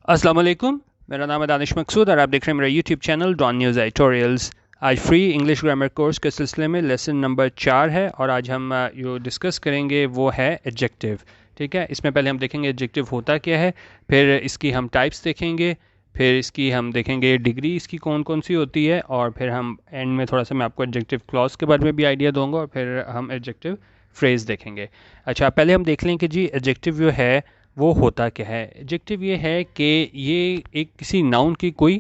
अस्सलाम वालेकुम। मेरा नाम है दानिश मकसूद और आप देख रहे हैं मेरा YouTube channel Dawn news editorials. आज फ्री इंग्लिश ग्रामर कोर्स के सिलसिले में लेसन नंबर 4 है और आज हम जो डिस्कस करेंगे वो है एडजेक्टिव। ठीक है, इसमें पहले हम देखेंगे एडजेक्टिव होता क्या है, फिर इसकी हम टाइप्स देखेंगे, फिर इसकी हम देखेंगे डिग्री इसकी कौन कौन सी होती है, और फिर हम एंड में थोड़ा सा मैं आपको एडजेक्टिव क्लॉज के बारे में भी आइडिया दूंगा और फिर हम एडजेक्टिव फ्रेज़ देखेंगे। अच्छा, पहले हम देख लें कि जी एडजेक्टिव जो है वो होता क्या है। एडजेक्टिव ये है कि ये एक किसी नाउन की कोई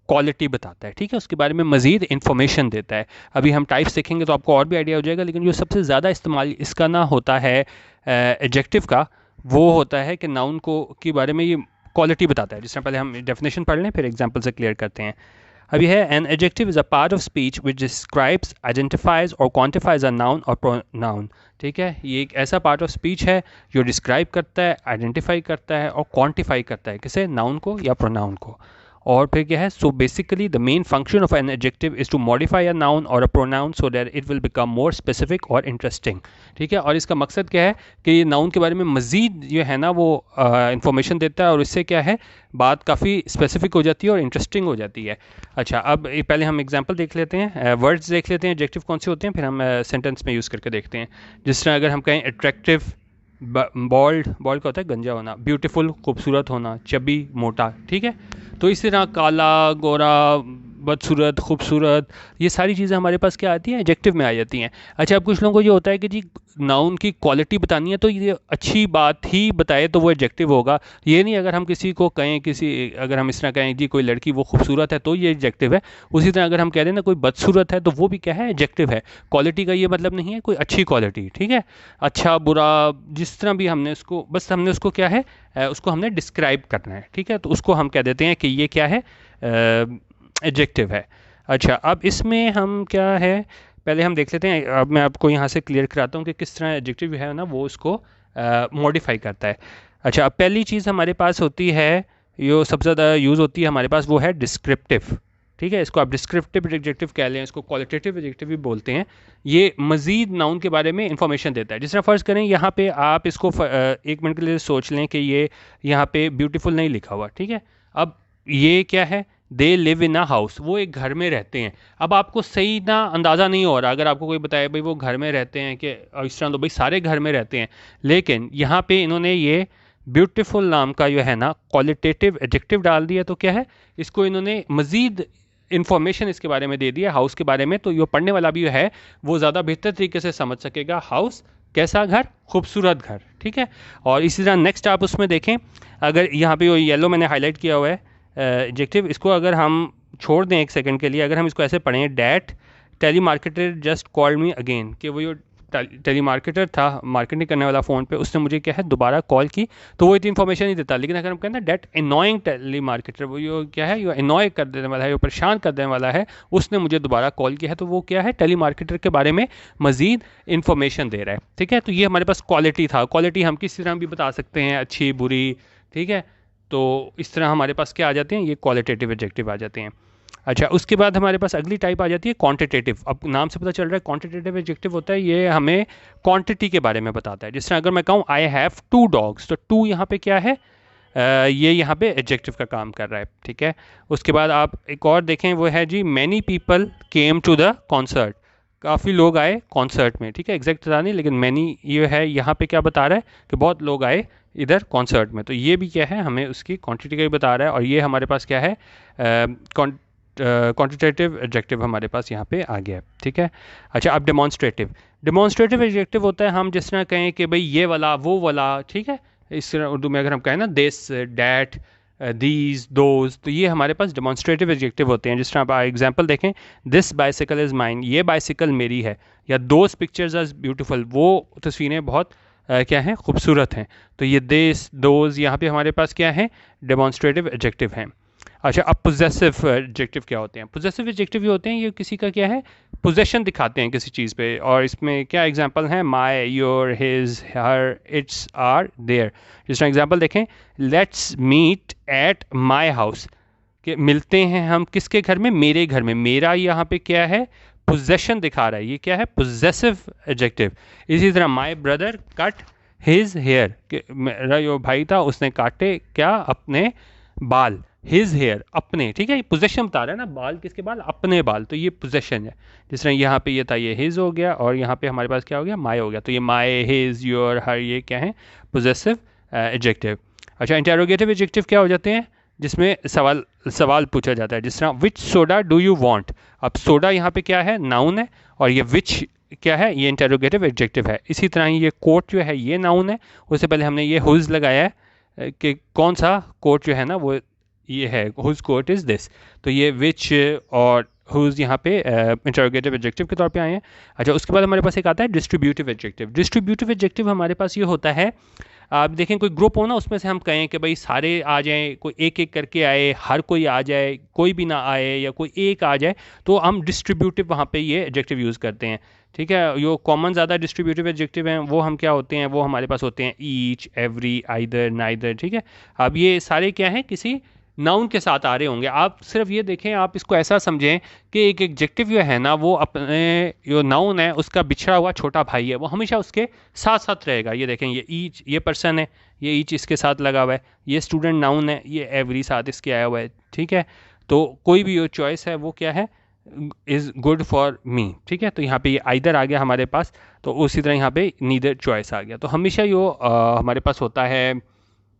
क्वालिटी बताता है, ठीक है, उसके बारे में मज़ीद इन्फॉर्मेशन देता है। अभी हम टाइप्स देखेंगे तो आपको और भी आइडिया हो जाएगा, लेकिन जो सबसे ज़्यादा इस्तेमाल इसका ना होता है एडजेक्टिव का, वो होता है कि नाउन को के बारे में ये क्वालिटी बताता है। जिस तरह पहले हम डेफिनेशन पढ़ लें फिर एग्जाम्पल से क्लियर करते हैं। अभी है N adjective is a part of speech which describes identifies और क्वान्टिफाइज अ नाउन और प्रोनाउन। ठीक है, ये एक ऐसा पार्ट ऑफ स्पीच है जो डिस्क्राइब करता है, आइडेंटिफाई करता है और क्वान्टिफाई करता है किसे, नाउन को या प्रोनाउन को। और फिर क्या है, so basically the main function of an adjective is to modify a noun और a pronoun so that it will become more specific और इंटरेस्टिंग। ठीक है, और इसका मकसद क्या है कि ये नाउन के बारे में मज़ीद जो है ना वो इंफॉर्मेशन देता है और इससे क्या है बात काफ़ी स्पेसिफिक हो जाती है और इंटरेस्टिंग हो जाती है। अच्छा, अब पहले हम एग्जांपल देख लेते हैं, वर्ड्स देख लेते हैं एडजेक्टिव कौन से होते हैं, फिर हम सेंटेंस में यूज़ करके देखते हैं। जिस तरह अगर हम कहें अट्रैक्टिव, बॉल्ड, बॉल्ड का होता है गंजा होना, ब्यूटीफुल खूबसूरत होना, चबी मोटा, ठीक है। तो इसी तरह काला, गोरा, बदसूरत, खूबसूरत, ये सारी चीज़ें हमारे पास क्या आती हैं, एडजेक्टिव में आ जाती हैं। अच्छा, अब कुछ लोगों को ये होता है कि जी नाउन की क्वालिटी बतानी है तो ये अच्छी बात ही बताए तो वो एडजेक्टिव होगा। ये नहीं अगर हम किसी को कहें, किसी अगर हम इस तरह कहें जी कोई लड़की वो खूबसूरत है तो ये एडजेक्टिव है। उसी तरह अगर हम कह दें ना कोई बदसूरत है तो वो भी क्या है, एडजेक्टिव है। क्वालिटी का ये मतलब नहीं है कोई अच्छी क्वालिटी, ठीक है। अच्छा बुरा जिस तरह भी हमने उसको, बस हमने उसको क्या है उसको हमने डिस्क्राइब करना है, ठीक है, तो उसको हम कह देते हैं कि ये क्या है, एडजेक्टिव है। अच्छा, अब इसमें हम क्या है पहले हम देख लेते हैं। अब मैं आपको यहाँ से क्लियर कराता हूँ कि किस तरह एडजेक्टिव है ना वो उसको मॉडिफाई करता है। अच्छा, अब पहली चीज़ हमारे पास होती है, जो सबसे ज़्यादा यूज़ होती है हमारे पास, वो है डिस्क्रिप्टिव। ठीक है, इसको आप डिस्क्रिप्टिव एडजेक्टिव कह लें, इसको क्वालिटेटिव एडजेक्टिव भी बोलते हैं। ये मज़ीद नाउन के बारे में इंफॉर्मेशन देता है। जिस तरह फ़र्ज़ करें यहाँ पे आप इसको एक मिनट के लिए सोच लें कि ये यहाँ पे ब्यूटीफुल नहीं लिखा हुआ, ठीक है। अब ये क्या है, they live in a house, वो एक घर में रहते हैं। अब आपको सही ना अंदाज़ा नहीं हो रहा, अगर आपको कोई बताए भाई वो घर में रहते हैं कि इस तरह, तो भाई सारे घर में रहते हैं, लेकिन यहाँ पे इन्होंने ये ब्यूटीफुल नाम का जो है ना क्वालिटेटिव एडजेक्टिव डाल दिया, तो क्या है, इसको इन्होंने मज़ीद इन्फॉर्मेशन इसके बारे में दे दिया हाउस के बारे में, तो ये पढ़ने वाला भी है वो ज़्यादा बेहतर तरीके से समझ सकेगा हाउस कैसा घर, खूबसूरत घर, ठीक है। और इसी तरह नेक्स्ट आप उसमें देखें, अगर यहाँ पे वो येलो मैंने हाईलाइट किया हुआ है एडजेक्टिव, इसको अगर हम छोड़ दें एक सेकंड के लिए, अगर हम इसको ऐसे पढ़ें, that telemarketer just called me again, कि वो जो टेली मार्केटर था, मार्केटिंग करने वाला फ़ोन पे, उसने मुझे क्या है दोबारा कॉल की, तो वो इतनी इन्फॉर्मेशन नहीं देता। लेकिन अगर हम कहते हैं डेट एनॉइंग टेली मार्केटर, वो जो क्या है, ये एनॉय कर देने वाला है, वो परेशान कर देने वाला है, उसने मुझे दोबारा कॉल किया है, तो वो क्या है, टेली मार्केटर के बारे में मज़ीद इन्फॉर्मेशन दे रहा है, ठीक है। तो ये हमारे पास क्वालिटी था। क्वालिटी हम किसी तरह भी बता सकते हैं, अच्छी बुरी, ठीक है। तो इस तरह हमारे पास क्या आ जाते हैं, ये क्वालिटेटिव एडजेक्टिव आ जाते हैं। अच्छा, उसके बाद हमारे पास अगली टाइप आ जाती है क्वांटिटेटिव। अब नाम से पता चल रहा है क्वांटिटेटिव एडजेक्टिव होता है, ये हमें क्वांटिटी के बारे में बताता है। जिस तरह अगर मैं कहूँ आई हैव 2 डॉग्स, तो 2 यहाँ पे क्या है, ये यहाँ पे एडजेक्टिव का काम कर रहा है, ठीक है। उसके बाद आप एक और देखें, वो है जी many people came to the concert, काफ़ी लोग आए कॉन्सर्ट में, ठीक है, एग्जैक्ट पता नहीं, लेकिन मैनी ये है यहाँ पे क्या बता रहा है कि बहुत लोग आए इधर कॉन्सर्ट में, तो ये भी क्या है हमें उसकी क्वांटिटी का भी बता रहा है। और ये हमारे पास क्या है, क्वांटिटेटिव एडजेक्टिव हमारे पास यहाँ पे आ गया है, ठीक है। अच्छा, अब डेमॉन्स्ट्रेटिव। डेमॉन्स्ट्रेटिव एडजेक्टिव होता है, हम जिस तरह कहें कि भाई ये वाला वो वाला, ठीक है, इस तरह उर्दू में अगर हम कहें ना दिस डैट दीज दोज, तो ये हमारे पास डेमॉन्स्ट्रेटिव एडजेक्टिव होते हैं। जिस तरह आप एग्जांपल देखें, दिस बाइसिकल इज़ माइन, ये बाइसिकल मेरी है, या दोज पिक्चर्स आर ब्यूटीफुल, वो तस्वीरें बहुत क्या हैं, खूबसूरत हैं। तो ये दिस दोज यहाँ पे हमारे पास क्या है, डेमॉन्स्ट्रेटिव एडजेक्टिव हैं। अच्छा, अब पोजेसिव एडजेक्टिव क्या होते हैं। पोजेसिव एडजेक्टिव ये होते हैं, ये किसी का क्या है, पोजेशन दिखाते हैं किसी चीज़ पे, और इसमें क्या एग्जांपल हैं, my, your, his, her, its, our, their. जिस तरह एग्जांपल देखें, let's meet at my house, कि मिलते हैं हम किसके घर में, मेरे घर में। मेरा यहाँ पे क्या है, पोजेशन दिखा रहा है, ये क्या है, पोजेसिव एडजेक्टिव। इसी तरह my brother cut his hair, कि मेरा जो भाई था उसने काटे क्या, अपने बाल, हिज हेयर, अपने, ठीक है, ये पोजेशन बता रहा है ना, बाल किसके बाल, अपने बाल, तो ये पोजेशन है। जिस तरह यहाँ पे ये था, ये हिज हो गया, और यहाँ पे हमारे पास क्या हो गया, माय हो गया, तो ये माय, हिज, योर, हर, ये क्या है, पोजेसिव एडजेक्टिव। अच्छा, इंटेरोगेटिव एडजेक्टिव क्या हो जाते हैं, जिसमें सवाल सवाल पूछा जाता है, जिस तरह विच सोडा डू यू वांट। अब सोडा यहाँ पे क्या है, नाउन है, और ये विच क्या है, ये इंटेरोगेटिव एडजेक्टिव है। इसी तरह ये कोट जो है ये नाउन है, उससे पहले हमने ये हुज लगाया है कि कौन सा कोट जो है ना वो ये है, हुज कोट इज़ दिस, तो ये विच और हुज यहाँ पे इंटरोगेटिव एडजेक्टिव के तौर पे आए हैं। अच्छा, उसके बाद हमारे पास एक आता है डिस्ट्रीब्यूटिव एडजेक्टिव। डिस्ट्रीब्यूटिव एडजेक्टिव हमारे पास ये होता है, आप देखें कोई ग्रुप हो ना, उसमें से हम कहें कि भाई सारे आ जाएं, कोई एक एक करके आए, हर कोई आ जाए, कोई भी ना आए, या कोई एक आ जाए, तो हम डिस्ट्रीब्यूटिव वहाँ पे ये एडजेक्टिव यूज़ करते हैं। ठीक है, जो कॉमन ज़्यादा डिस्ट्रीब्यूटिव एडजेक्टिव हैं वो हम क्या होते हैं, वो हमारे पास होते हैं ईच, एवरी, आइदर, नाइदर। ठीक है, अब ये सारे क्या हैं, किसी नाउन के साथ आ रहे होंगे। आप सिर्फ ये देखें, आप इसको ऐसा समझें कि एक एडजेक्टिव जो है ना, वो अपने जो नाउन है उसका बिछड़ा हुआ छोटा भाई है, वो हमेशा उसके साथ साथ रहेगा। ये देखें, ये ईच, ये पर्सन है, ये ईच इसके साथ लगा हुआ है, ये स्टूडेंट नाउन है, ये एवरी साथ इसके आया हुआ है। ठीक है, तो कोई भी जो चॉइस है वो क्या है, इज़ गुड फॉर मी। ठीक है, तो यहाँ पे ये आइदर आ गया हमारे पास, तो उसी तरह यहाँ पे नीदर चॉइस आ गया। तो हमेशा जो हमारे पास होता है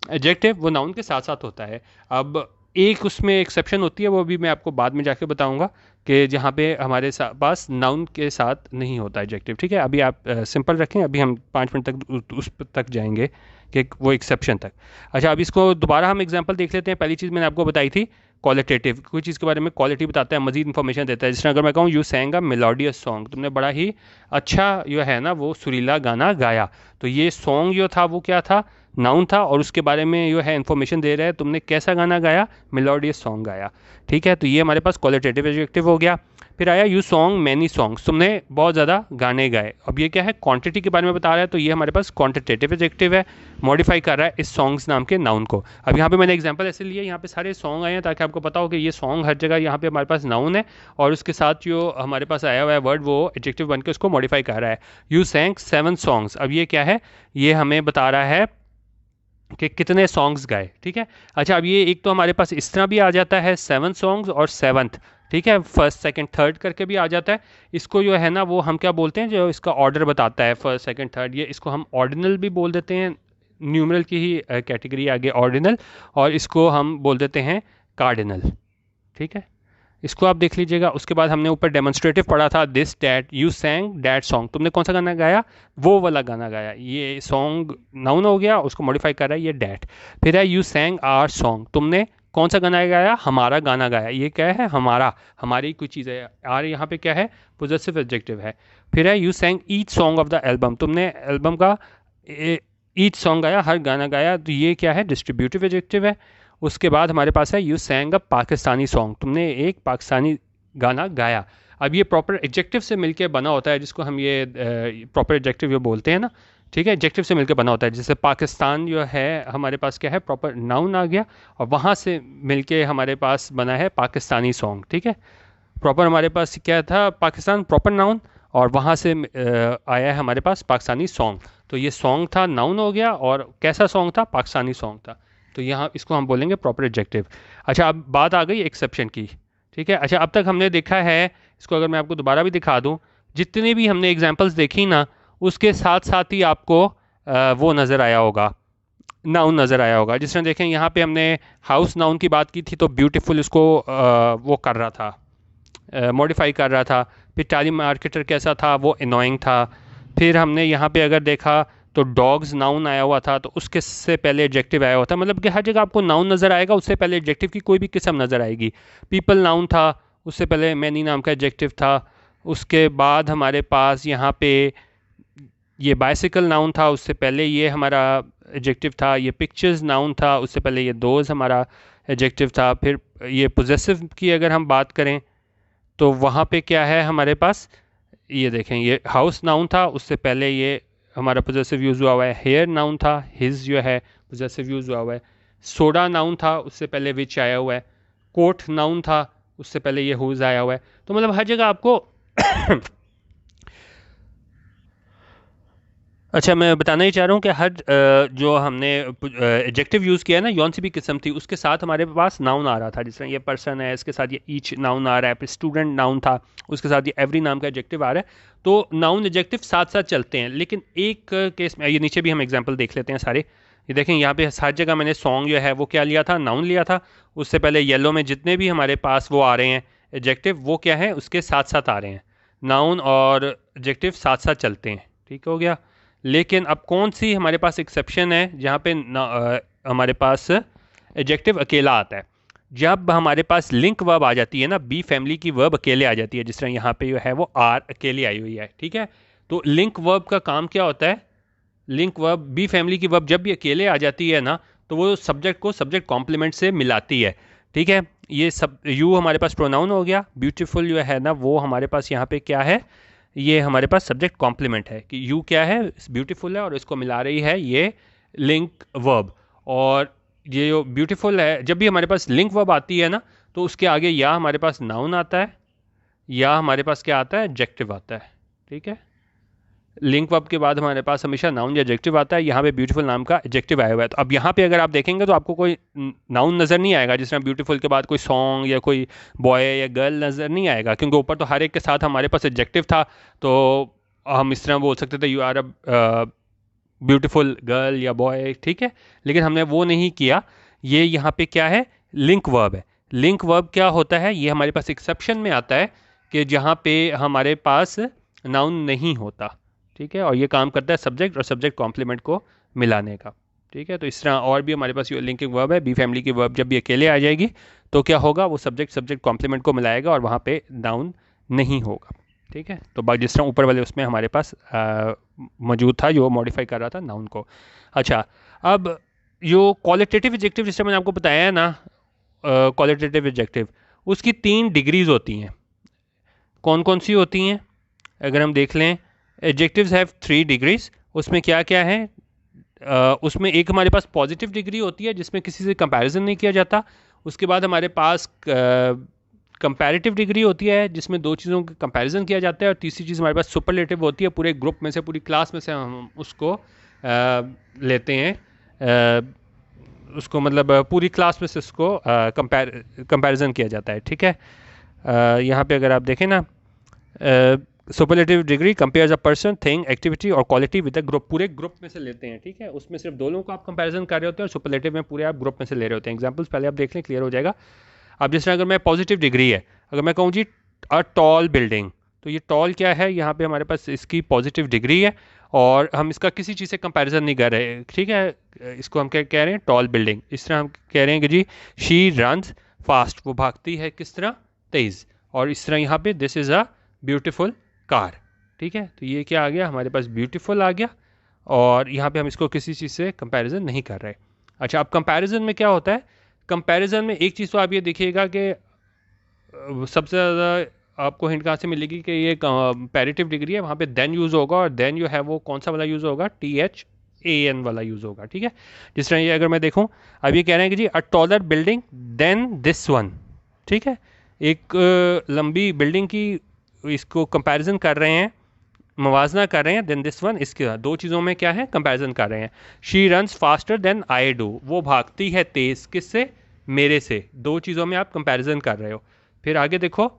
एडजेक्टिव, वो नाउन के साथ साथ होता है। अब एक उसमें एक्सेप्शन होती है, वो भी मैं आपको बाद में जाके बताऊंगा, कि जहाँ पे हमारे पास नाउन के साथ नहीं होता एडजेक्टिव। ठीक है, अभी आप सिंपल रखें, अभी हम 5 मिनट तक उस तक जाएंगे कि वो एक्सेप्शन तक। अच्छा, अब इसको दोबारा हम एग्जांपल देख लेते हैं। पहली चीज़ मैंने आपको बताई थी क्वालिटेटिव, कोई चीज़ के बारे में क्वालिटी बताता है, मजीद इन्फॉर्मेशन देता है। जिस तरह अगर मैं कहूँ यू सैंग अ मेलोडियस सॉन्ग, तुमने बड़ा ही अच्छा जो है ना वो सुरीला गाना गाया, तो ये सॉन्ग जो था वो क्या था, नाउन था, और उसके बारे में जो है इन्फॉर्मेशन दे रहा है, तुमने कैसा गाना गाया, मेलोडियस सॉन्ग गाया। ठीक है, तो ये हमारे पास क्वालिटेटिव एडजेक्टिव हो गया। फिर आया यू सॉन्ग मैनी सॉन्ग्स, तुमने बहुत ज़्यादा गाने गाए। अब ये क्या है, क्वांटिटी के बारे में बता रहा है, तो ये हमारे पास क्वांटिटेटिव एडजेक्टिव है, मॉडिफाई कर रहा है इस सॉन्ग्स नाम के नाउन को। अब यहाँ पे मैंने एग्जांपल ऐसे लिए, यहाँ पे सारे सॉन्ग आए हैं ताकि आपको पता हो कि ये सॉन्ग हर जगह यहाँ पे हमारे पास नाउन है, और उसके साथ जो हमारे पास आया हुआ है वर्ड, वो एडजेक्टिव बन के उसको मॉडिफाई कर रहा है। यू सैंग 7 सॉन्ग्स, अब ये क्या है, ये हमें बता रहा है कि कितने सॉन्ग्स गाए। ठीक है, अच्छा, अब ये एक तो हमारे पास इस तरह भी आ जाता है 7 सॉन्ग्स और 7th, ठीक है, फर्स्ट सेकंड थर्ड करके भी आ जाता है। इसको जो है ना वो हम क्या बोलते हैं, जो इसका ऑर्डर बताता है फर्स्ट सेकंड थर्ड, ये इसको हम ऑर्डिनल भी बोल देते हैं, न्यूमरल की ही कैटेगरी आगे ऑर्डिनल, और इसको हम बोल देते हैं कार्डिनल। ठीक है, इसको आप देख लीजिएगा। उसके बाद हमने ऊपर डेमोन्स्ट्रेटिव पढ़ा था, this that, you सैंग that song, तुमने कौन सा गाना गाया, वो वाला गाना गाया। ये सॉन्ग नाउन हो गया, उसको मॉडिफाई कर रहा है ये डैट। फिर है यू सैंग आर सॉन्ग, तुमने कौन सा गाना गाया, हमारा गाना गाया। ये क्या है, हमारा, हमारी कोई चीज़ है, आर यहाँ पे क्या है, पोजेसिव एडजेक्टिव है। फिर है you सैंग each song of the album, तुमने एल्बम का ईच सॉन्ग गाया, हर गाना गाया, तो ये क्या है, डिस्ट्रीब्यूटिव एडजेक्टिव है। उसके बाद हमारे पास है यू सैंग अ पाकिस्तानी सॉन्ग, तुमने एक पाकिस्तानी गाना गाया। अब ये प्रॉपर एडजेक्टिव से मिलके बना होता है, जिसको हम ये प्रॉपर एडजेक्टिव जो बोलते हैं ना, ठीक है, एडजेक्टिव से मिलकर बना होता है। जैसे पाकिस्तान जो है हमारे पास क्या है, प्रॉपर नाउन आ गया, और वहाँ से मिलके हमारे पास बना है पाकिस्तानी सॉन्ग। ठीक है, प्रॉपर हमारे पास क्या था, पाकिस्तान प्रॉपर नाउन, और वहाँ से आया है हमारे पास पाकिस्तानी सॉन्ग। तो ये सॉन्ग था, नाउन हो गया, और कैसा सॉन्ग था, पाकिस्तानी सॉन्ग था, तो यहाँ इसको हम बोलेंगे प्रॉपर एडजेक्टिव। अच्छा, अब बात आ गई एक्सेप्शन की। ठीक है, अच्छा, अब तक हमने देखा है, इसको अगर मैं आपको दोबारा भी दिखा दूँ, जितने भी हमने एग्जाम्पल्स देखी ना, उसके साथ साथ ही आपको वो नज़र आया होगा, नाउन नज़र आया होगा। जिस तरह देखें, यहाँ पे हमने हाउस नाउन की बात की थी, तो ब्यूटीफुल इसको वो कर रहा था, मॉडिफाई कर रहा था। फिर टाली मार्केटर कैसा था, वो एनोइंग था। फिर हमने यहाँ पे अगर देखा तो डॉग्स नाउन आया हुआ था, तो उसके से पहले एडजेक्टिव आया हुआ था। मतलब कि हर जगह आपको नाउन नज़र आएगा, उससे पहले एडजेक्टिव की कोई भी किस्म नज़र आएगी। पीपल नाउन था, उससे पहले मैनी नाम का एडजेक्टिव था। उसके बाद हमारे पास यहाँ पे ये बाइसिकल नाउन था, उससे पहले ये हमारा एडजेक्टिव था। ये पिक्चर्स नाउन था, उससे पहले ये दोज हमारा एडजेक्टिव था। फिर ये पोजेसिव की अगर हम बात करें तो वहाँ पे क्या है हमारे पास, ये देखें, ये हाउस नाउन था, उससे पहले ये हमारा पोजेसिव यूज़ हुआ हुआ है। हेयर नाउन था, हिज जो है पोजेसिव यूज़ हुआ हुआ है। सोडा नाउन था, उससे पहले विच आया हुआ है। कोट नाउन था, उससे पहले ये हुज आया हुआ है। तो मतलब हर जगह आपको अच्छा, मैं बताना ही चाह रहा हूँ कि हर जो हमने एडजेक्टिव यूज़ किया है ना, कौन सी भी किस्म थी, उसके साथ हमारे पास नाउन आ रहा था। जिस तरह ये पर्सन है, इसके साथ ये ईच नाउन आ रहा है, फिर स्टूडेंट नाउन था, उसके साथ ये एवरी नाम का एडजेक्टिव आ रहा है। तो नाउन एडजेक्टिव साथ साथ चलते हैं, लेकिन एक केस में, ये नीचे भी हम एग्जाम्पल देख लेते हैं सारे। ये देखें, यहाँ पे हर जगह मैंने सॉन्ग जो है वो क्या लिया था, नाउन लिया था। उससे पहले येलो में जितने भी हमारे पास वो आ रहे हैं एडजेक्टिव, वो क्या है, उसके साथ साथ आ रहे हैं। नाउन और एडजेक्टिव साथ साथ चलते हैं, ठीक हो गया। लेकिन अब कौन सी हमारे पास एक्सेप्शन है जहाँ पे हमारे पास एडजेक्टिव अकेला आता है? जब हमारे पास लिंक वर्ब आ जाती है ना, बी फैमिली की वर्ब अकेले आ जाती है, जिस तरह यहाँ पे जो है वो आर अकेले आई हुई है, ठीक है। तो लिंक वर्ब का काम क्या होता है? लिंक वर्ब, बी फैमिली की वर्ब जब भी अकेले आ जाती है ना, तो वो सब्जेक्ट को सब्जेक्ट कॉम्प्लीमेंट से मिलाती है, ठीक है। ये सब यू हमारे पास प्रोनाउन हो गया, ब्यूटीफुल जो है ना वो हमारे पास यहाँ पे क्या है, ये हमारे पास सब्जेक्ट कॉम्प्लीमेंट है कि यू क्या है, ब्यूटीफुल है, और इसको मिला रही है ये लिंक वर्ब। और ये जो ब्यूटीफुल है, जब भी हमारे पास लिंक वर्ब आती है ना, तो उसके आगे या हमारे पास नाउन आता है, या हमारे पास क्या आता है, एडजेक्टिव आता है, ठीक है। लिंक वर्ब के बाद हमारे पास हमेशा नाउन या एडजेक्टिव आता है। यहाँ पे ब्यूटीफुल नाम का एडजेक्टिव आया हुआ है। तो अब यहाँ पे अगर आप देखेंगे तो आपको कोई नाउन नज़र नहीं आएगा, जिस तरह ब्यूटीफुल के बाद कोई सॉन्ग या कोई बॉय या गर्ल नज़र नहीं आएगा, क्योंकि ऊपर तो हर एक के साथ हमारे पास एडजेक्टिव था। तो हम इस तरह बोल सकते थे you are a beautiful girl या बॉय, ठीक है। लेकिन हमने वो नहीं किया। ये यहाँ पे क्या है, लिंक वर्ब है। लिंक वर्ब क्या होता है, ये हमारे पास एक्सेप्शन में आता है कि जहाँ पे हमारे पास नाउन नहीं होता, ठीक है। और ये काम करता है सब्जेक्ट और सब्जेक्ट कॉम्प्लीमेंट को मिलाने का, ठीक है। तो इस तरह और भी हमारे पास ये लिंकिंग वर्ब है। बी फैमिली की वर्ब जब भी अकेले आ जाएगी तो क्या होगा, वो सब्जेक्ट सब्जेक्ट कॉम्प्लीमेंट को मिलाएगा और वहाँ पे नाउन नहीं होगा, ठीक है। तो जिस तरह ऊपर वाले उसमें हमारे पास मौजूद था, जो मॉडिफाई कर रहा था नाउन को। अच्छा, अब जो क्वालिटेटिव एडजेक्टिव जिस तरह मैंने आपको बताया है ना, क्वालिटेटिव एडजेक्टिव, उसकी 3 डिग्रीज होती हैं। कौन कौन सी होती हैं अगर हम देख लें? Adjectives have 3 degrees. उसमें क्या क्या है? उसमें एक हमारे पास पॉजिटिव डिग्री होती है जिसमें किसी से कंपैरिजन नहीं किया जाता। उसके बाद हमारे पास कंपैरेटिव डिग्री होती है जिसमें दो चीज़ों का कंपैरिजन किया जाता है। और तीसरी चीज़ हमारे पास सुपरलेटिव होती है, पूरे ग्रुप में से, पूरी क्लास में से हम उसको लेते हैं, उसको मतलब पूरी क्लास में से उसको कंपैरिजन किया जाता है, ठीक है। यहाँ पे अगर आप देखें ना, superlative degree compares a person, thing, activity और क्वालिटी विद अ ग्रुप, पूरे ग्रुप में से लेते हैं, ठीक है। उसमें सिर्फ दो लोगों को आप कंपैरिजन कर रहे होते हैं और सुपरलेटिव में पूरे आप ग्रुप में से ले रहे होते हैं। एग्जांपल्स पहले आप देख लें, क्लियर हो जाएगा। अब जिस तरह अगर मैं पॉजिटिव डिग्री है, अगर मैं कहूँ जी अ टॉल बिल्डिंग, तो ये टॉल क्या है, यहाँ पे हमारे पास इसकी पॉजिटिव डिग्री है और हम इसका किसी चीज़ से कंपैरिजन नहीं कर रहे, ठीक है। इसको हम क्या कह रहे हैं, टॉल बिल्डिंग। इस तरह हम कह रहे हैं कि जी शी रन्स फास्ट, वो भागती है किस तरह, तेज़। और इस तरह यहाँ पे this is a beautiful car, ठीक है। तो ये क्या आ गया, हमारे पास ब्यूटीफुल आ गया और यहाँ पे हम इसको किसी चीज़ से कंपैरिजन नहीं कर रहे। अच्छा, अब कंपैरिजन में क्या होता है? कंपैरिजन में एक चीज़ तो आप ये देखिएगा कि सबसे ज़्यादा आपको हिंट कहाँ से मिलेगी कि ये कंपैरेटिव डिग्री है, वहाँ पे देन यूज़ होगा। और देन जो है वो कौन सा वाला यूज़ होगा, THAN वाला यूज़ होगा, ठीक है। जिस तरह ये अगर मैं देखूँ, अब ये कह रहे हैं कि जी a taller building than this one, ठीक है। एक लंबी बिल्डिंग की इसको कंपैरिजन कर रहे हैं, मवाजना कर रहे हैं, देन दिस वन, इसके दो चीज़ों में क्या है, कंपैरिजन कर रहे हैं। She runs faster than I do, वो भागती है तेज़, किससे, मेरे से। दो चीज़ों में आप कंपैरिजन कर रहे हो। फिर आगे देखो,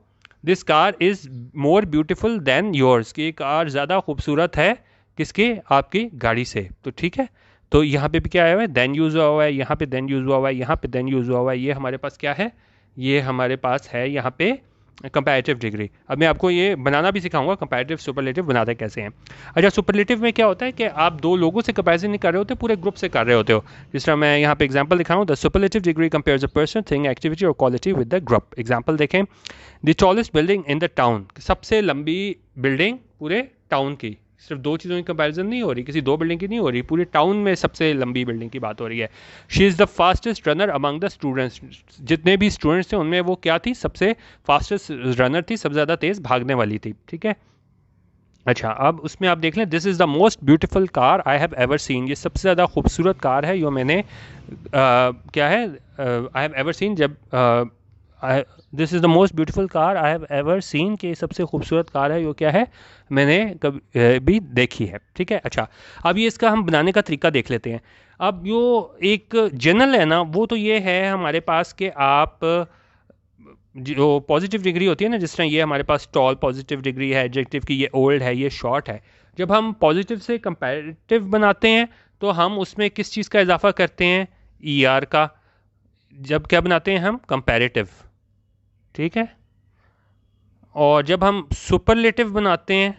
this car is more beautiful then yours, की कार ज़्यादा खूबसूरत है किसके, आपकी गाड़ी से। तो ठीक है, तो यहाँ पे भी क्या आया हुआ है, देन यूज़ हुआ है, यहाँ पे देन यूज़ हुआ है, यहाँ पे देन यूज़ हुआ है। ये हमारे पास क्या है, ये हमारे पास है यहाँ पे कंपैरेटिव डिग्री। अब मैं आपको ये बनाना भी सिखाऊंगा, कंपैरेटिव सुपरलेटिव बनाते कैसे हैं। अच्छा, सुपरलेटिव में क्या होता है कि आप दो लोगों से कंपैरिजन नहीं कर रहे होते, पूरे ग्रुप से कर रहे होते हो। जिस तरह मैं यहाँ पे एग्जांपल दिखा रहा हूँ, the superlative degree compares a person, thing, activity और quality with the group. Example देखें, the tallest building in the town, सबसे लंबी बिल्डिंग पूरे टाउन की। सिर्फ दो चीज़ों की कंपैरिजन नहीं हो रही, किसी दो बिल्डिंग की नहीं हो रही, पूरे टाउन में सबसे लंबी बिल्डिंग की बात हो रही है। She is the fastest runner among the students, जितने भी स्टूडेंट्स थे उनमें वो क्या थी, सबसे फास्टेस्ट रनर थी, सबसे ज़्यादा तेज़ भागने वाली थी, ठीक है। अच्छा, अब उसमें आप देख लें, this is the most beautiful car I have ever seen, ये सबसे ज़्यादा खूबसूरत कार है जो मैंने क्या है, आई हैव एवर सीन, जब this is the most beautiful car I have ever seen, कि सबसे खूबसूरत कार है, यो क्या है, मैंने कभी भी देखी है। ठीक है, अच्छा, अब ये इसका हम बनाने का तरीका देख लेते हैं। अब यो एक जनरल है ना, वो तो ये है हमारे पास कि आप जो पॉजिटिव डिग्री होती है ना, जिस तरह ये हमारे पास टॉल पॉजिटिव डिग्री है एडजेक्टिव की, ये ओल्ड है, ये शॉर्ट है। जब हम पॉजिटिव से कंपैरेटिव बनाते हैं तो हम उसमें किस चीज़ का इजाफा करते हैं, ई आर का। जब क्या बनाते हैं हम, कंपैरेटिव। ठीक है, और जब हम सुपरलेटिव बनाते हैं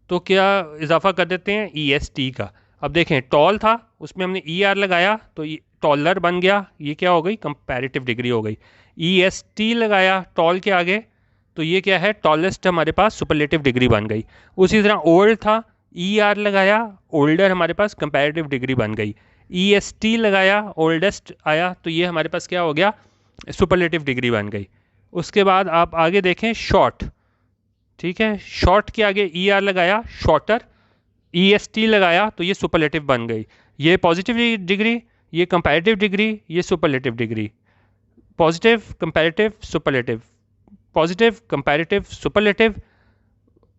तो क्या इजाफा कर देते हैं, ई एस टी का। अब देखें, टॉल था, उसमें हमने ई आर लगाया तो ये टॉलर बन गया, ये क्या हो गई, कंपैरेटिव डिग्री हो गई। ई एस टी लगाया टॉल के आगे तो ये क्या है, टॉलेस्ट हमारे पास सुपरलेटिव डिग्री बन गई। उसी तरह ओल्ड था, ई आर लगाया, ओल्डर हमारे पास कंपैरेटिव डिग्री बन गई। ई एस टी लगाया, ओल्डेस्ट आया तो ये हमारे पास क्या हो गया, सुपरलेटिव डिग्री बन गई। उसके बाद आप आगे देखें, शॉर्ट। ठीक है, शॉर्ट के आगे ई आर लगाया, शॉर्टर, ई एस टी लगाया तो ये सुपरलेटिव बन गई। ये पॉजिटिव डिग्री, ये कंपैरेटिव डिग्री, ये superlative degree. Positive, comparative, superlative, positive, comparative, superlative,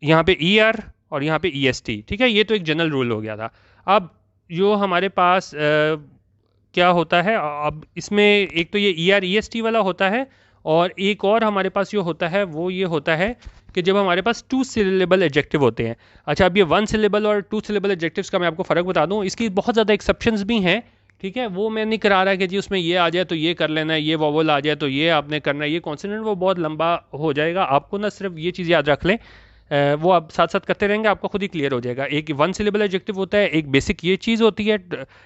यहाँ पे ई आर और यहाँ पे ई एस टी। ठीक है, ये तो एक जनरल रूल हो गया था। अब जो हमारे पास क्या होता है, अब इसमें एक तो ये E R E S T वाला होता है, और एक और हमारे पास जो होता है वो ये होता है कि जब हमारे पास टू सिलेबल एडजेक्टिव होते हैं। अच्छा, अब ये वन सिलेबल और टू सिलेबल एडजेक्टिव्स का मैं आपको फ़र्क बता दूं, इसकी बहुत ज़्यादा एक्सेप्शंस भी हैं। ठीक है, वो मैं नहीं करा रहा कि जी उसमें ये आ जाए तो ये कर लेना है, ये वोवल आ जाए तो ये आपने करना है, ये कॉन्सोनेंट, वो बहुत लंबा हो जाएगा। आपको ना सिर्फ ये चीज़ याद रख लें, वो आप साथ साथ करते रहेंगे, आपको खुद ही क्लियर हो जाएगा। एक वन सिलेबल एडजेक्टिव होता है, एक बेसिक ये चीज़ होती है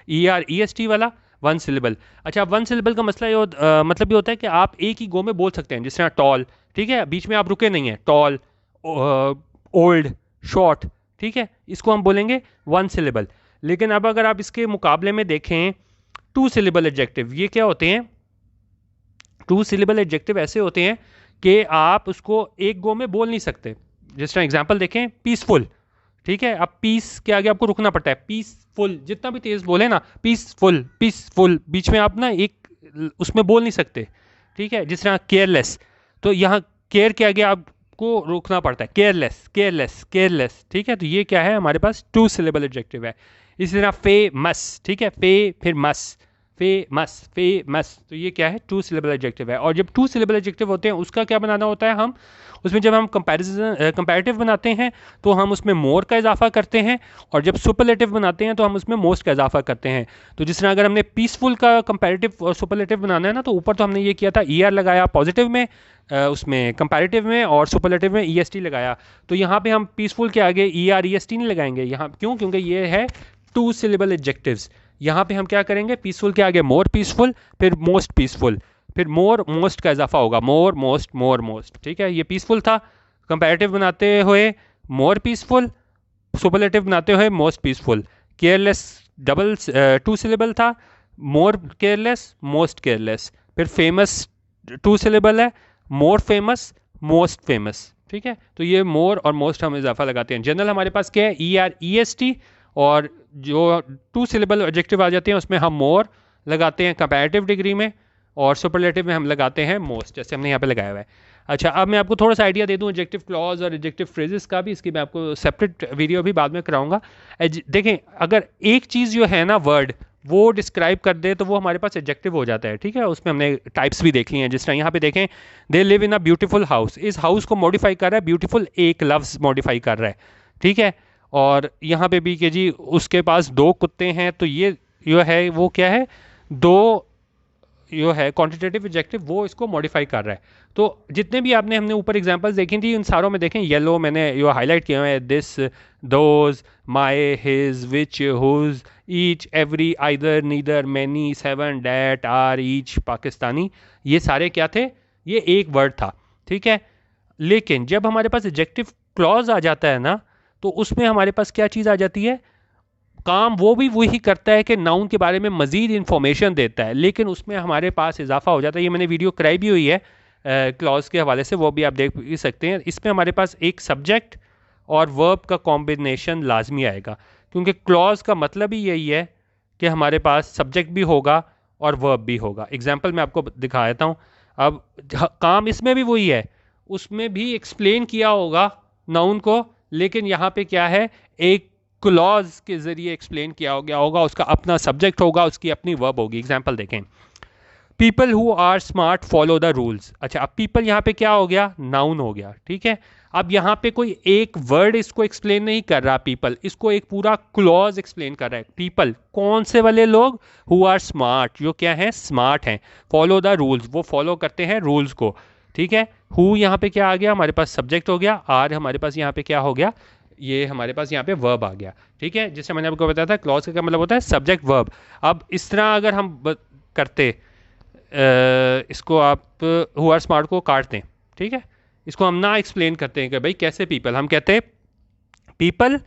E R E S T वाला, वन सिलेबल। अच्छा, वन सिलेबल का मसला ये मतलब ये होता है कि आप एक ही गो में बोल सकते हैं, जिस तरह टॉल। ठीक है, बीच में आप रुके नहीं हैं, टॉल, ओल्ड, शॉर्ट। ठीक है, इसको हम बोलेंगे वन सिलेबल। लेकिन अब अगर आप इसके मुकाबले में देखें टू सिलेबल एडजेक्टिव, ये क्या होते हैं, टू सिलेबल एडजेक्टिव ऐसे होते हैं कि आप उसको एक गो में बोल नहीं सकते। जिस तरह एग्जांपल देखें, पीसफुल। ठीक है, अब पीस के आगे आपको रुकना पड़ता है, पीसफुल, जितना भी तेज बोले ना, पीसफुल, पीसफुल, बीच में आप ना एक उसमें बोल नहीं सकते। ठीक है, जिस तरह केयरलेस, तो यहाँ केयर के आगे आपको रुकना पड़ता है, केयरलेस, केयरलेस, केयरलेस। ठीक है, तो ये क्या है, हमारे पास टू सिलेबल एडजेक्टिव है। इसी तरह फेमस। ठीक है, फे फिर मस, फेमस, फेमस, तो ये क्या है, टू सिलेबल एडजेक्टिव है। और जब टू सिलेबल एडजेक्टिव होते हैं उसका क्या बनाना होता है, हम उसमें जब हम कंपैरेटिव बनाते हैं तो हम उसमें मोर का इजाफा करते हैं, और जब सुपरलेटिव बनाते हैं तो हम उसमें मोस्ट का इजाफा करते हैं। तो जिस तरह अगर हमने पीसफुल का कंपैरेटिव और सुपरलेटिव बनाना है ना, तो ऊपर तो हमने ये किया था, ई आर लगाया पॉजिटिव में, उसमें कंपैरेटिव में, और सुपरलेटिव में ई एस टी लगाया। तो यहाँ पे हम पीसफुल के आगे E R E S T नहीं लगाएंगे यहाँ, क्यों, क्योंकि ये है टू सिलेबल एडजेक्टिव्स। यहाँ पे हम क्या करेंगे, पीसफुल के आगे मोर पीसफुल, फिर मोस्ट पीसफुल, फिर मोर मोस्ट का इजाफा होगा, मोर मोस्ट, मोर मोस्ट। ठीक है, ये पीसफुल था, कंपैरेटिव बनाते हुए मोर पीसफुल, सुपरलेटिव बनाते हुए most peaceful. Careless double two syllable था, मोर केयरलेस, मोस्ट केयरलेस। फिर फेमस टू सिलेबल है, मोर फेमस, मोस्ट फेमस। ठीक है, तो ये मोर और मोस्ट हम इजाफा लगाते हैं। जनरल हमारे पास क्या है, E R E S T, और जो टू सिलेबल एडजेक्टिव आ जाते हैं उसमें हम मोर लगाते हैं कंपैरेटिव डिग्री में, और सुपरलेटिव में हम लगाते हैं मोस्ट, जैसे हमने यहाँ पे लगाया हुआ है। अच्छा, अब मैं आपको थोड़ा सा आइडिया दे दूँ एडजेक्टिव क्लॉज और एडजेक्टिव फ्रेजेस का भी, इसकी मैं आपको सेपरेट वीडियो भी बाद में कराऊंगा। देखें, अगर एक चीज़ जो है ना, वर्ड वो डिस्क्राइब कर दे तो वो हमारे पास एडजेक्टिव हो जाता है। ठीक है, उसमें हमने टाइप्स भी देख ली हैं, जिस तरह यहाँ पे देखें, they live in a beautiful house, इस हाउस को मॉडिफाई कर रहा है, ब्यूटीफुल एक लफ्ज़ मॉडिफाई कर रहा है। ठीक है, और यहाँ पे भी कि जी उसके पास दो कुत्ते हैं, तो ये जो है वो क्या है, दो जो है क्वांटिटेटिव एडजेक्टिव, वो इसको मॉडिफाई कर रहा है। तो जितने भी आपने हमने ऊपर एग्जांपल्स देखी थी, उन सारों में देखें येलो मैंने जो हाईलाइट किया हुआ है, this, those, my, his, which, whose, each, every, either, neither, many, seven, that, our, each, Pakistani, ये सारे क्या थे, ये एक वर्ड था। ठीक है, लेकिन जब हमारे पास एडजेक्टिव क्लॉज आ जाता है ना, तो उसमें हमारे पास क्या चीज़ आ जाती है, काम वो भी वही करता है कि नाउन के बारे में मज़ीद इन्फॉर्मेशन देता है, लेकिन उसमें हमारे पास इजाफा हो जाता है। ये मैंने वीडियो कराई भी हुई है क्लॉज के हवाले से, वो भी आप देख भी सकते हैं। इसमें हमारे पास एक सब्जेक्ट और वर्ब का कॉम्बिनेशन लाजमी आएगा, क्योंकि क्लॉज का मतलब ही यही है कि हमारे पास सब्जेक्ट भी होगा और वर्ब भी होगा। एग्जाम्पल मैं आपको दिखा देता हूँ। अब काम इसमें भी वही है, उसमें भी एक्सप्लेन किया होगा नाउन को, लेकिन यहाँ पे क्या है, एक क्लॉज के जरिए एक्सप्लेन किया गया होगा, उसका अपना सब्जेक्ट होगा, उसकी अपनी वर्ब होगी। एग्जाम्पल देखें, people who are smart follow the rules. अच्छा, अब पीपल यहाँ पे क्या हो गया, नाउन हो गया, ठीक है। अब यहाँ पे कोई एक वर्ड इसको एक्सप्लेन नहीं कर रहा पीपल, इसको एक पूरा क्लॉज एक्सप्लेन कर रहा है। पीपल कौन से वाले लोग, हु आर स्मार्ट, जो क्या है, स्मार्ट हैं, फॉलो द रूल्स, वो फॉलो करते हैं रूल्स को, ठीक है। हु यहाँ पे क्या आ गया, हमारे पास सब्जेक्ट हो गया, आर हमारे पास यहाँ पे क्या हो गया, ये हमारे पास यहाँ पे वर्ब आ गया, ठीक है। जैसे मैंने आपको बताया था क्लॉज का क्या मतलब होता है, सब्जेक्ट वर्ब। अब इस तरह अगर हम करते, इसको आप हु आर स्मार्ट को काट दें, ठीक है, इसको हम ना एक्सप्लेन करते हैं कि भाई कैसे पीपल, हम कहते हैं पीपल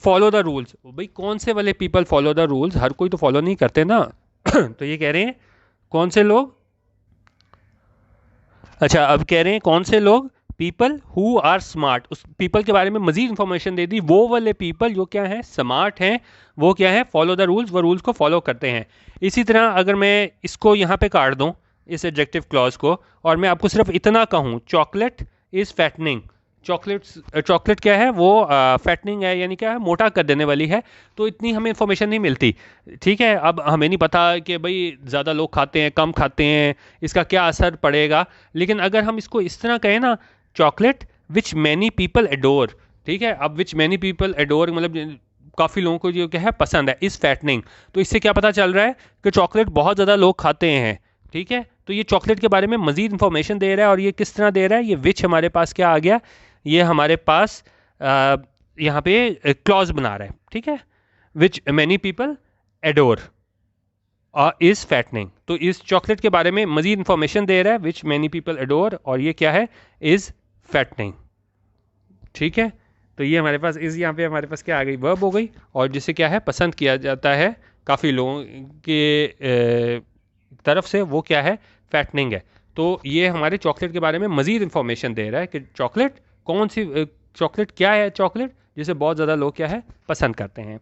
फॉलो द रूल्स। भाई कौन से वाले पीपल फॉलो द रूल्स, हर कोई तो फॉलो नहीं करते ना। तो ये कह रहे हैं कौन से लोग, अच्छा अब कह रहे हैं कौन से लोग, पीपल हु आर स्मार्ट। उस पीपल के बारे में मजीद इंफॉर्मेशन दे दी, वो वाले पीपल जो क्या है, स्मार्ट हैं, वो क्या है, फॉलो द रूल्स, वो रूल्स को फॉलो करते हैं। इसी तरह अगर मैं इसको यहाँ पे काट दूँ, इस एडजेक्टिव क्लॉज को, और मैं आपको सिर्फ इतना कहूँ, चॉकलेट इज़ फैटनिंग। चॉकलेट क्या है, वो फैटनिंग है, यानी क्या है, मोटा कर देने वाली है। तो इतनी हमें इंफॉर्मेशन नहीं मिलती, ठीक है। अब हमें नहीं पता कि भाई ज़्यादा लोग खाते हैं, कम खाते हैं, इसका क्या असर पड़ेगा। लेकिन अगर हम इसको इस तरह कहें ना, chocolate which many people adore, ठीक है। अब विच मैनी पीपल एडोर मतलब काफ़ी लोगों को जो क्या है पसंद है, इस फैटनिंग। तो इससे क्या पता चल रहा है कि चॉकलेट बहुत ज़्यादा लोग खाते हैं, ठीक है। तो ये चॉकलेट के बारे में मजीद इंफॉर्मेशन दे रहा है, और ये किस तरह दे रहा है, ये विच हमारे पास क्या आ गया, ये हमारे पास यहाँ पे क्लॉज बना रहा है, ठीक है। Which many people adore is fattening, तो इस चॉकलेट के बारे में मजीद इंफॉर्मेशन दे रहा है, विच मैनी पीपल एडोर, और ये क्या है, इज फैटनिंग, ठीक है। तो ये हमारे पास इस, यहाँ पे हमारे पास क्या आ गई, वर्ब हो गई, और जिसे क्या है पसंद किया जाता है काफ़ी लोगों के तरफ से, वो क्या है, फैटनिंग है। तो ये हमारे चॉकलेट के बारे में मजीद इंफॉर्मेशन दे रहा है कि चॉकलेट कौन सी, चॉकलेट क्या है, चॉकलेट जिसे बहुत ज़्यादा लोग क्या है पसंद करते हैं।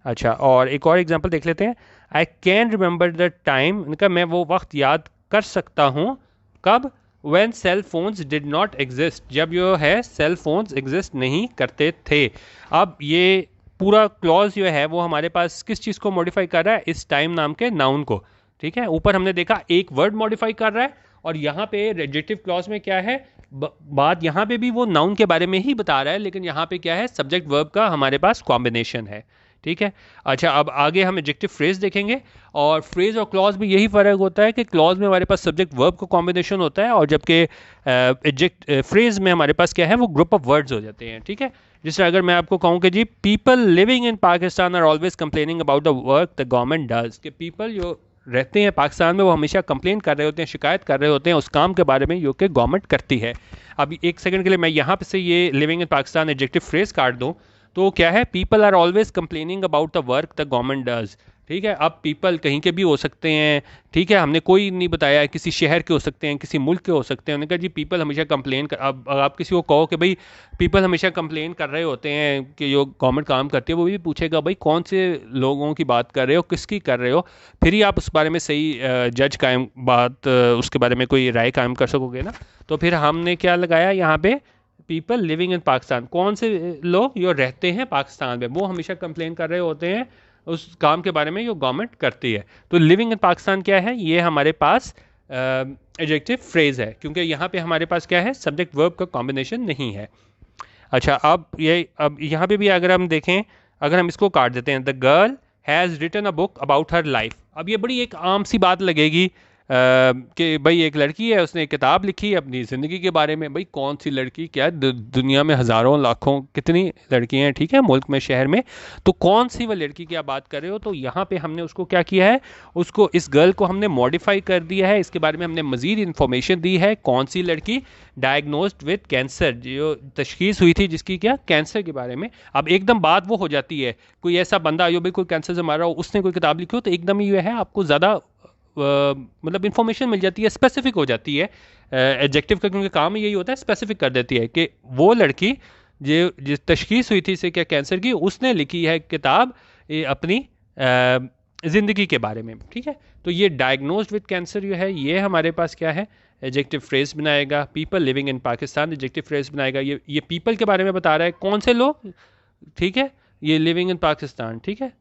अच्छा, और एक और एग्जांपल देख लेते हैं। I can remember the time, इनका मैं वो वक्त याद कर सकता हूँ, कब, when cell phones did not exist, जब जो है सेल फोन्स एग्जिस्ट नहीं करते थे। अब ये पूरा क्लॉज जो है वो हमारे पास किस चीज़ को मॉडिफाई कर रहा है, इस टाइम नाम के नाउन को, ठीक है। ऊपर हमने देखा एक वर्ड मॉडिफाई कर रहा है, और यहाँ पे एडजेक्टिव क्लॉज में क्या है, बात यहाँ पे भी वो नाउन के बारे में ही बता रहा है, लेकिन यहाँ पे क्या है, सब्जेक्ट वर्ब का हमारे पास कॉम्बिनेशन है, ठीक है। अच्छा, अब आगे हम एडजेक्टिव फ्रेज देखेंगे, और फ्रेज और क्लॉज में यही फ़र्क होता है कि क्लॉज में हमारे पास सब्जेक्ट वर्ब का कॉम्बिनेशन होता है, और जबकि फ्रेज में हमारे पास क्या है, वो ग्रुप ऑफ वर्ड्स हो जाते हैं, ठीक है। जिस अगर मैं आपको कहूँ कि जी people living in Pakistan are always complaining about the work the government does, कि पीपल जो रहते हैं पाकिस्तान में वो हमेशा कंप्लेन कर रहे होते हैं, शिकायत कर रहे होते हैं उस काम के बारे में जो कि गवर्नमेंट करती है। अब एक सेकंड के लिए मैं यहाँ पे से ये living in Pakistan adjective phrase काट दूँ, तो क्या है, people are always complaining about the work the government does, ठीक है। अब पीपल कहीं के भी हो सकते हैं, ठीक है, हमने कोई नहीं बताया, किसी शहर के हो सकते हैं, किसी मुल्क के हो सकते हैं। उन्होंने कहा जी पीपल हमेशा कंप्लेन कर, अब आप किसी को कहो कि भाई पीपल हमेशा कंप्लेन कर रहे होते हैं कि जो गवर्नमेंट काम करती है, वो भी पूछेगा भाई कौन से लोगों की बात कर रहे हो, किसकी कर रहे हो, फिर ही आप उस बारे में सही जज कायम बात उसके बारे में कोई राय कायम कर सकोगे ना। तो फिर हमने क्या लगाया यहाँ पे, पीपल लिविंग इन पाकिस्तान, कौन से लोग जो रहते हैं पाकिस्तान में, वो हमेशा कंप्लेन कर रहे होते हैं उस काम के बारे में जो गवर्नमेंट करती है। तो लिविंग इन पाकिस्तान क्या है, ये हमारे पास एडजेक्टिव फ्रेज है, क्योंकि यहाँ पे हमारे पास क्या है, सब्जेक्ट वर्ब का कॉम्बिनेशन नहीं है। अच्छा, अब यहाँ पे भी अगर हम देखें, अगर हम इसको काट देते हैं, the girl has written a book about her life. अब ये बड़ी एक आम सी बात लगेगी कि भाई एक लड़की है, उसने एक किताब लिखी अपनी ज़िंदगी के बारे में। भाई कौन सी लड़की, क्या दुनिया में हज़ारों लाखों कितनी लड़कियां हैं, ठीक है, मुल्क में, शहर में, तो कौन सी वह लड़की की आप बात कर रहे हो। तो यहाँ पे हमने उसको क्या किया है, उसको, इस गर्ल को हमने मॉडिफाई कर दिया है, इसके बारे में हमने मज़ीद इन्फॉर्मेशन दी है। कौन सी लड़की, डायग्नोस्ड विद कैंसर, जो तशखीस हुई थी जिसकी, क्या, कैंसर के बारे में। अब एकदम बात वो हो जाती है, कोई ऐसा बंदा जो बिल्कुल कैंसर से मारा हो, उसने कोई किताब लिखी हो, तो एकदम ही है आपको ज़्यादा मतलब इन्फॉर्मेशन मिल जाती है, स्पेसिफिक हो जाती है एडजेक्टिव का, क्योंकि काम यही होता है, स्पेसिफिक कर देती है कि वो लड़की जो जिस तशखीस हुई थी इसे क्या, कैंसर की, उसने लिखी है किताब अपनी ज़िंदगी के बारे में, ठीक है। तो ये डायग्नोज्ड विद कैंसर जो है ये हमारे पास क्या है, एडजेक्टिव फ्रेज बनाएगा। People living in Pakistan, adjective phrase बनाएगा। ये पीपल के बारे में बता रहा है, कौन से लोग, ठीक है, ये लिविंग इन पाकिस्तान, ठीक है,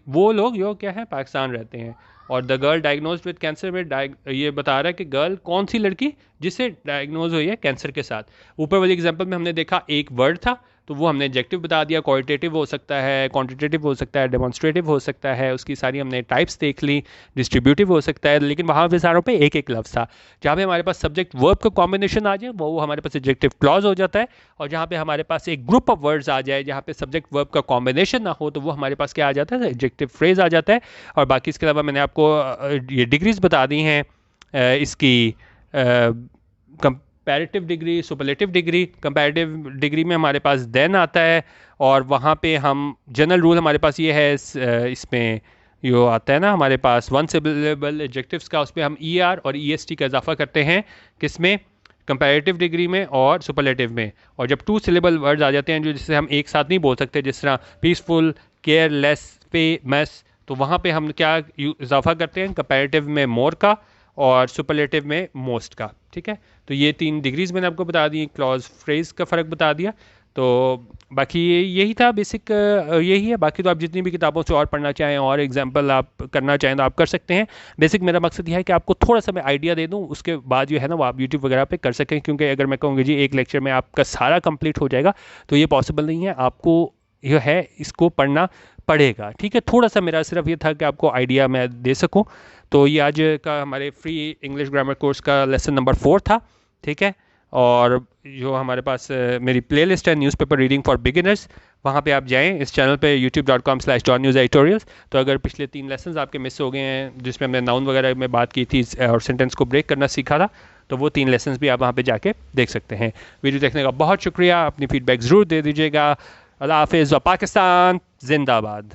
वो लोग जो क्या है पाकिस्तान रहते हैं। और the girl diagnosed with cancer में ये बता रहा है कि गर्ल कौन सी लड़की जिसे डायग्नोज हुई है कैंसर के साथ। ऊपर वाली एग्जांपल में हमने देखा एक वर्ड था, तो वो हमने एडजेक्टिव बता दिया। क्वालिटेटिव हो सकता है, क्वांटिटेटिव हो सकता है, डेमोन्स्ट्रेटिव हो सकता है, उसकी सारी हमने टाइप्स देख ली। डिस्ट्रीब्यूटिव हो सकता है, लेकिन वहाँ पे सारों पे एक एक लफ्ज़ था। जहाँ पे हमारे पास सब्जेक्ट वर्ब का कॉम्बिनेशन आ जाए वो हमारे पास एडजेक्टिव क्लॉज हो जाता है, और जहाँ पे हमारे पास एक ग्रुप ऑफ वर्ड्स आ जाए जहाँ पे सब्जेक्ट वर्ब का कॉम्बिनेशन ना हो तो वो हमारे पास क्या आ जाता है, एडजेक्टिव फ्रेज आ जाता है। और बाकी इसके अलावा मैंने आपको ये डिग्रीज बता दी हैं इसकी, comparative degree, superlative degree. Comparative degree में हमारे पास देन आता है, और वहाँ पे हम जनरल रूल हमारे पास ये है, इसमें यो आता है ना हमारे पास वन सिलेबल एडजेक्टिव्स का, उस पर हम ई आर और ई एस टी का इजाफा करते हैं, किसमें, कंपैरेटिव डिग्री में और सुपरलेटिव में। और जब टू सिलेबल वर्ड्स आ जाते हैं जो जिससे हम एक साथ नहीं बोल सकते, जिस तरह पीसफुल, केयरलेस, फेमस, तो वहाँ पे हम क्या इजाफा करते हैं, कंपैरेटिव में मोर का और सुपरलेटिव में मोस्ट का, ठीक है। तो ये 3 डिग्रीज मैंने आपको बता दी, क्लॉज फ्रेज का फ़र्क बता दिया। तो बाकी यही था बेसिक, यही है। बाकी तो आप जितनी भी किताबों से और पढ़ना चाहें और एग्जांपल आप करना चाहें तो आप कर सकते हैं। बेसिक मेरा मकसद यह है कि आपको थोड़ा सा मैं आइडिया दे दूं, उसके बाद जो है ना वो आप यूट्यूब वगैरह पे कर सकें, क्योंकि अगर मैं कहूँगी जी एक लेक्चर में आपका सारा कंप्लीट हो जाएगा तो ये पॉसिबल नहीं है। आपको यह है इसको पढ़ना पड़ेगा, ठीक है। थोड़ा सा मेरा सिर्फ ये था कि आपको आइडिया मैं दे सकूँ। तो ये आज का हमारे फ्री इंग्लिश ग्रामर कोर्स का लेसन नंबर 4 था, ठीक है। और जो हमारे पास मेरी प्लेलिस्ट है न्यूज़पेपर रीडिंग फॉर बिगिनर्स, वहाँ पे आप जाएं इस चैनल पे youtube.com/DonNewsEditorials। तो अगर पिछले 3 लेसन्स आपके मिस हो गए हैं जिसमें हमने नाउन वगैरह में बात की थी और सेंटेंस को ब्रेक करना सीखा था, तो वो 3 लेसन्स भी आप वहाँ पे जाके देख सकते हैं। वीडियो देखने का बहुत शुक्रिया, अपनी फीडबैक ज़रूर दे दीजिएगा। अल्लाह हाफिज़ व पाकिस्तान जिंदाबाद।